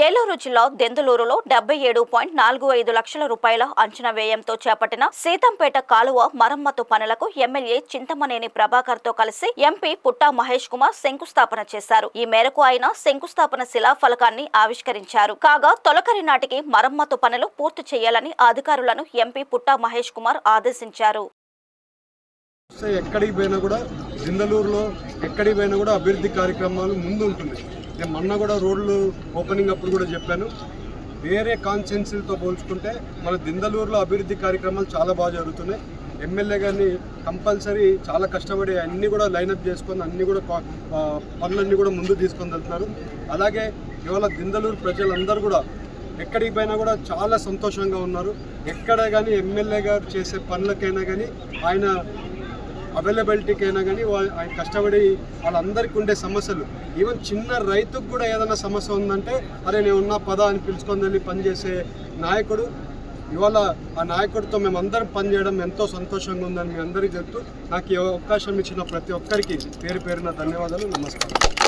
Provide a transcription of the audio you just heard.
ఏలూరు జిల్లా దెందులూరులో 77.45 లక్షల రూపాయల అంచనా వ్యయంతో చేపట్టిన సీతంపేట కాలువ మరమ్మతు పనులకు ఎమ్మెల్యే చింతమనేని ప్రభాకర్ తో కలిసి ఎంపీ పుట్టా మహేష్ కుమార్ శంకుస్థాపన చేశారు. ఈ మేరకు ఆయన శంకుస్థాపన శిలాఫలకాన్ని ఆవిష్కరించారు. కాగా తొలకరి నాటికి మరమ్మతు పనులు పూర్తి చేయాలని అధికారులను ఎంపీ పుట్టా మహేష్ కుమార్ ఆదేశించారు. ఎక్కడికి పోయినా కూడా దిందలూరులో ఎక్కడికి పోయినా కూడా అభివృద్ధి కార్యక్రమాలు ముందు ఉంటుంది. నేను మొన్న కూడా రోడ్లు ఓపెనింగ్ అప్పుడు కూడా చెప్పాను, వేరే కాన్స్టిట్యున్సీలతో పోల్చుకుంటే మన దిందలూరులో అభివృద్ధి కార్యక్రమాలు చాలా బాగా జరుగుతున్నాయి. ఎమ్మెల్యే గారిని కంపల్సరీ చాలా కష్టపడి అన్నీ కూడా లైనప్ చేసుకొని అన్నీ కూడా పనులన్నీ కూడా ముందు తీసుకొని వెళ్తున్నారు. అలాగే ఇవాళ దిందలూరు ప్రజలందరూ కూడా ఎక్కడికి పోయినా కూడా చాలా సంతోషంగా ఉన్నారు. ఎక్కడ కానీ ఎమ్మెల్యే గారు చేసే పనులకైనా కానీ ఆయన అవైలబిలిటీకైనా కానీ ఆయన కష్టపడి వాళ్ళందరికీ ఉండే సమస్యలు, ఈవెన్ చిన్న రైతుకు కూడా ఏదైనా సమస్య ఉందంటే అరే నేను ఉన్న పద అని పిలుచుకొని వెళ్ళి పనిచేసే నాయకుడు. ఇవాళ ఆ నాయకుడితో మేమందరం పనిచేయడం ఎంతో సంతోషంగా ఉందని మీ అందరికీ చెప్తూ నాకు ఈ అవకాశం ఇచ్చిన ప్రతి ఒక్కరికి పేరు పేరున ధన్యవాదాలు, నమస్కారం.